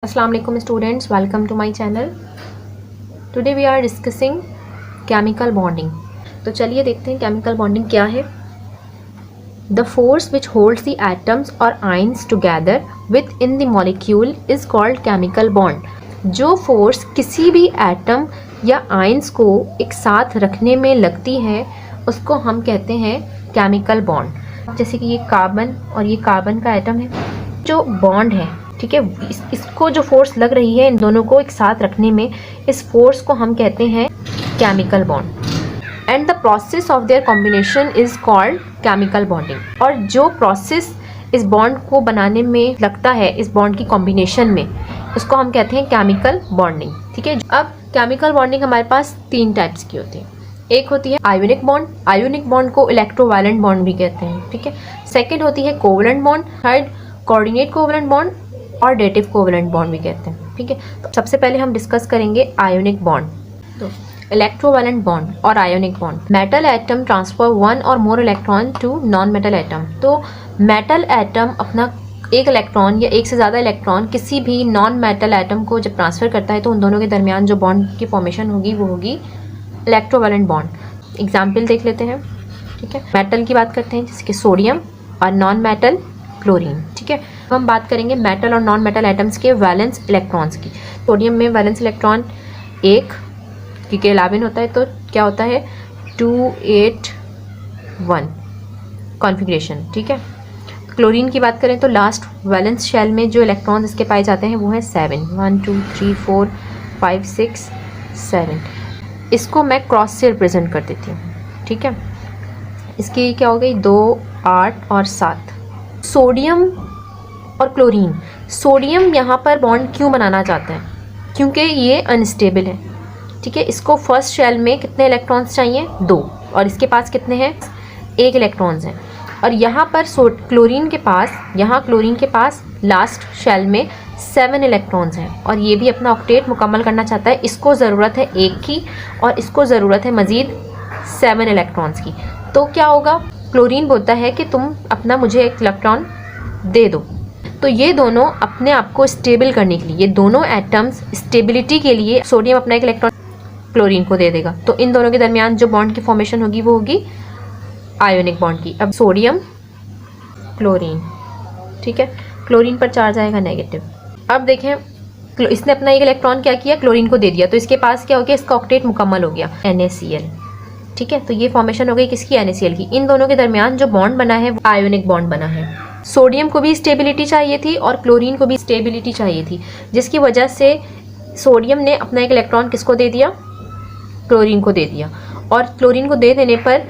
Assalamualaikum students, welcome to my channel. Today we are discussing chemical bonding. तो चलिए देखते हैं chemical bonding क्या है. The force which holds the atoms or ions together within the molecule is called chemical bond. जो force किसी भी atom या ions को एक साथ रखने में लगती है उसको हम कहते हैं chemical bond. जैसे कि ये कार्बन और ये कार्बन का एटम है, जो बॉन्ड है, ठीक है, इसको जो फोर्स लग रही है इन दोनों को एक साथ रखने में, इस फोर्स को हम कहते हैं chemical bond. And the process of their combination is called chemical bonding. और जो प्रोसेस इस बॉन्ड को बनाने में लगता है, इस बॉन्ड की कॉम्बिनेशन में, उसको हम कहते हैं केमिकल बॉन्डिंग. ठीक है. अब केमिकल बॉन्डिंग हमारे पास 3 टाइप्स की होती है. एक होती है आयोनिक बॉन्ड. आयोनिक बॉन्ड को इलेक्ट्रोवायलेंट बॉन्ड भी कहते हैं. ठीक है. सेकेंड होती है covalent bond. Third coordinate covalent bond और डेटिव कोवलेंट बॉन्ड भी कहते हैं. ठीक है. तो सबसे पहले हम डिस्कस करेंगे आयोनिक बॉन्ड. तो इलेक्ट्रोवैलेंट बॉन्ड और ionic bond. Metal atom transfer 1 और more electron to non metal atom. तो मेटल एटम अपना एक इलेक्ट्रॉन या एक से ज़्यादा इलेक्ट्रॉन किसी भी नॉन मेटल एटम को जब ट्रांसफ़र करता है तो उन दोनों के दरमियान जो बॉन्ड की फॉर्मेशन होगी वो होगी इलेक्ट्रोवैलेंट बॉन्ड. एग्जाम्पल देख लेते हैं. ठीक है. मेटल की बात करते हैं जैसे कि सोडियम और नॉन मेटल क्लोरीन. ठीक है. अब हम बात करेंगे मेटल और नॉन मेटल एटम्स के वैलेंस इलेक्ट्रॉन्स की. सोडियम में वैलेंस इलेक्ट्रॉन 1 क्योंकि 11 होता है तो क्या होता है 281 कॉन्फ़िगरेशन. ठीक है. क्लोरीन की बात करें तो लास्ट वैलेंस शेल में जो इलेक्ट्रॉन्स इसके पाए जाते हैं वो है 7. 1 2 3 4 5 6 7. इसको मैं क्रॉस से रिप्रेजेंट कर देती हूँ. ठीक है. इसकी क्या हो गई 2 8 और 7. सोडियम और क्लोरीन. सोडियम यहाँ पर बॉन्ड क्यों बनाना चाहते हैं? क्योंकि ये अनस्टेबल है. ठीक है. इसको फर्स्ट शेल में कितने इलेक्ट्रॉन्स चाहिए? 2. और इसके पास कितने हैं? 1 इलेक्ट्रॉन्स हैं. और यहाँ पर क्लोरीन के पास लास्ट शेल में 7 इलेक्ट्रॉन्स हैं और ये भी अपना ऑक्टेट मुकम्मल करना चाहता है. इसको ज़रूरत है 1 की और इसको ज़रूरत है मज़ीद 7 इलेक्ट्रॉन्स की. तो क्या होगा? क्लोरीन बोलता है कि तुम अपना मुझे 1 इलेक्ट्रॉन दे दो. तो ये दोनों अपने आप को स्टेबल करने के लिए, ये दोनों एटम्स स्टेबिलिटी के लिए सोडियम अपना 1 इलेक्ट्रॉन क्लोरीन को दे देगा. तो इन दोनों के दरमियान जो बॉन्ड की फॉर्मेशन होगी वो होगी आयोनिक बॉन्ड की. अब सोडियम क्लोरीन. ठीक है. क्लोरीन पर चार्ज आएगा नेगेटिव. अब देखें इसने अपना 1 इलेक्ट्रॉन क्या किया? क्लोरीन को दे दिया. तो इसके पास क्या हो गया? इसका ऑक्टेट मुकम्मल हो गया NaCl. ठीक है. तो ये फॉर्मेशन हो गई किसकी? NaCl की. इन दोनों के दरमियान जो बॉन्ड बना है वो आयोनिक बॉन्ड बना है. सोडियम को भी स्टेबिलिटी चाहिए थी और क्लोरीन को भी स्टेबिलिटी चाहिए थी, जिसकी वजह से सोडियम ने अपना 1 इलेक्ट्रॉन किसको दे दिया? क्लोरीन को दे दिया. और क्लोरीन को दे देने पर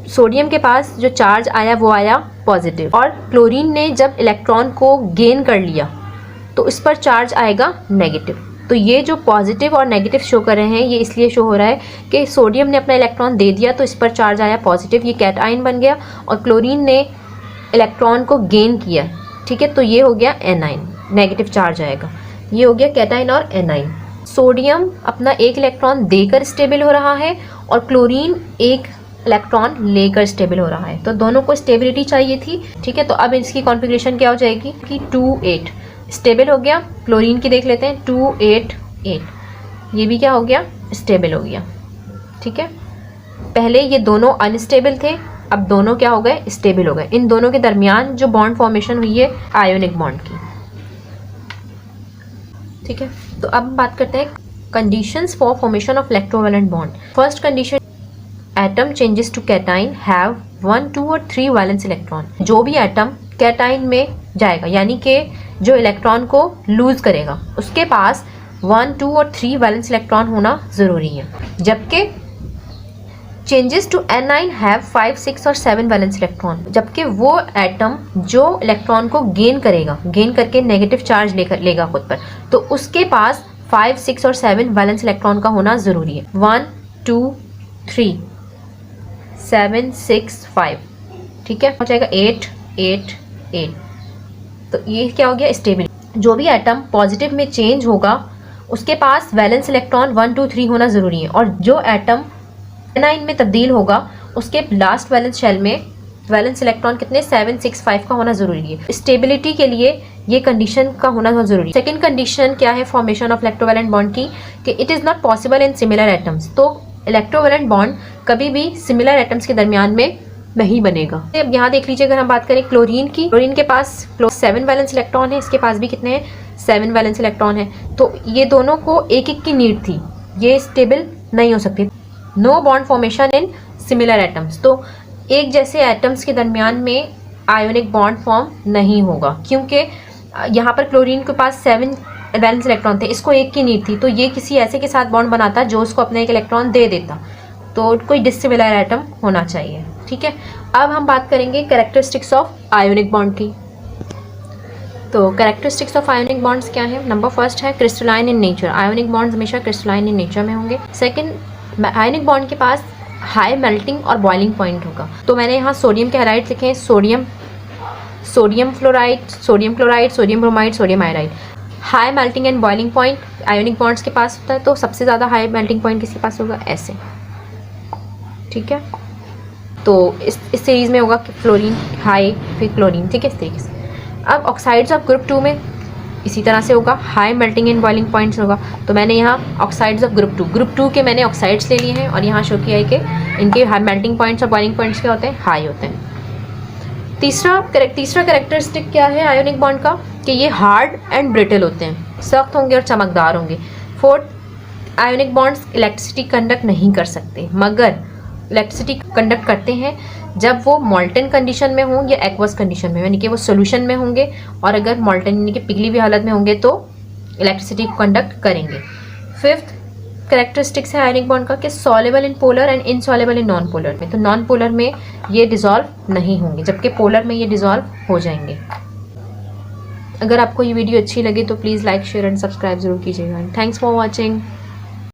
सोडियम के पास जो चार्ज आया वो आया पॉजिटिव. और क्लोरीन ने जब इलेक्ट्रॉन को गेन कर लिया तो इस पर चार्ज आएगा नेगेटिव. तो ये जो पॉजिटिव और नेगेटिव शो कर रहे हैं ये इसलिए शो हो रहा है कि सोडियम ने अपना इलेक्ट्रॉन दे दिया तो इस पर चार्ज आया पॉजिटिव, ये कैटाइन बन गया, और क्लोरीन ने इलेक्ट्रॉन को गेन किया. ठीक है. तो ये हो गया एनाइन, नेगेटिव चार्ज आएगा. ये हो गया कैटाइन और एनाइन. सोडियम अपना 1 इलेक्ट्रॉन देकर स्टेबल हो रहा है और क्लोरीन 1 इलेक्ट्रॉन लेकर स्टेबल हो रहा है. तो दोनों को स्टेबिलिटी चाहिए थी. ठीक है. तो अब इसकी कॉन्फ़िगरेशन क्या हो जाएगी कि 2 8 स्टेबल हो गया. क्लोरीन की देख लेते हैं 2 8 8. ये भी क्या हो गया? स्टेबल हो गया. ठीक है. पहले ये दोनों अनस्टेबल थे, अब दोनों क्या हो गए? स्टेबल हो गए. इन दोनों के दरमियान जो बॉन्ड फॉर्मेशन हुई है आयोनिक बॉन्ड की. ठीक है. तो अब बात करते हैं conditions for formation of electrovalent bond. First condition, atom changes to cation have 1 2 और 3 वैलेंस इलेक्ट्रॉन. जो भी एटम कैटाइन में जाएगा यानी कि जो इलेक्ट्रॉन को लूज करेगा उसके पास 1 2 और 3 वैलेंस इलेक्ट्रॉन होना ज़रूरी है. जबकि चेंजेस टू एनाइन हैव 5 6 और 7 वैलेंस इलेक्ट्रॉन. जबकि वो एटम जो इलेक्ट्रॉन को गेन करेगा, गेन करके नेगेटिव चार्ज लेगा खुद पर, तो उसके पास 5 6 और 7 वैलेंस इलेक्ट्रॉन का होना ज़रूरी है. 1 2 3 7 6 5. ठीक है. हो जाएगा 8 8 8. तो ये क्या हो गया? स्टेबल. जो भी एटम पॉजिटिव में चेंज होगा उसके पास वैलेंस इलेक्ट्रॉन 1 2 3 होना ज़रूरी है. और जो एटम एनाइन में तब्दील होगा उसके लास्ट वैलेंस शेल में वैलेंस इलेक्ट्रॉन कितने 7 6 5 का होना जरूरी है। स्टेबिलिटी के लिए ये कंडीशन का होना बहुत जरूरी है। सेकेंड कंडीशन क्या है फॉर्मेशन ऑफ इलेक्ट्रोवैलेंट बॉन्ड की, कि it is not possible in similar atoms. तो इलेक्ट्रोवैलेंट बॉन्ड कभी भी सिमिलर एटम्स के दरमियान में नहीं बनेगा। अब यहाँ देख लीजिए, अगर हम बात करें क्लोरीन की, क्लोरीन के पास 7 वैलेंस इलेक्ट्रॉन है, इसके पास भी कितने हैं 7 वैलेंस इलेक्ट्रॉन है। तो ये दोनों को एक एक की नीड थी, ये स्टेबल नहीं हो सकती। No bond formation in similar atoms, तो एक जैसे एटम्स के दरमियान में आयोनिक बॉन्ड फॉर्म नहीं होगा, क्योंकि यहाँ पर क्लोरीन के पास 7 वैलेंस इलेक्ट्रॉन थे, इसको एक की नीड थी, तो ये किसी ऐसे के साथ बॉन्ड बनाता जो उसको अपना एक इलेक्ट्रॉन दे देता। तो कोई डिसिमिलर एटम होना चाहिए, ठीक है। अब हम बात करेंगे कैरेक्टरिस्टिक्स ऑफ आयोनिक बॉन्ड की। तो कैरेक्टरिस्टिक्स ऑफ आयोनिक बॉन्ड्स क्या है? नंबर फर्स्ट है crystalline in nature. Ionic bonds हमेशा क्रिस्टलाइन इन नेचर में होंगे। सेकंड, आयोनिक बॉन्ड के पास हाई मेल्टिंग और बॉइलिंग पॉइंट होगा। तो मैंने यहाँ सोडियम के हैलाइड लिखे हैं, sodium fluoride, sodium chloride, sodium bromide, sodium iodide. High melting and boiling point ionic bonds के पास होता है। तो सबसे ज़्यादा हाई मेल्टिंग पॉइंट किसके पास होगा? ऐसे, ठीक है। तो इस सीरीज़ में होगा कि फ्लोरीन हाई, फिर क्लोरीन, ठीक है, इस तरीके से। अब ऑक्साइड्स ऑफ ग्रुप 2 में इसी तरह से होगा, high melting and boiling points होगा। तो मैंने यहाँ ऑक्साइड्स ऑफ ग्रुप 2 के मैंने ऑक्साइड्स ले लिए हैं और यहाँ शो किया है कि इनके हाई मेल्टिंग पॉइंट्स और बॉइलिंग पॉइंट्स क्या होते हैं? हाई होते हैं। तीसरा कैरेक्टरिस्टिक क्या है आयोनिक बॉन्ड का? कि ये हार्ड एंड ब्रिटल होते हैं, सख्त होंगे और चमकदार होंगे। Fourth, ionic bonds electricity conduct नहीं कर सकते, मगर इलेक्ट्रिसिटी कंडक्ट करते हैं जब वो मॉल्टन कंडीशन में हों या एक्वस कंडीशन में, यानी कि वो सोल्यूशन में होंगे, और अगर मॉल्टन यानी कि पिघली हुई हालत में होंगे तो इलेक्ट्रिसिटी कंडक्ट करेंगे। फिफ्थ कैरेक्टरिस्टिक्स है आयोनिक बॉन्ड का कि soluble in polar and insoluble in non polar में। तो नॉन पोलर में ये डिसॉल्व नहीं होंगे, जबकि पोलर में ये डिसॉल्व हो जाएंगे। अगर आपको ये वीडियो अच्छी लगे तो please like, share and subscribe जरूर कीजिएगा। Thanks for watching.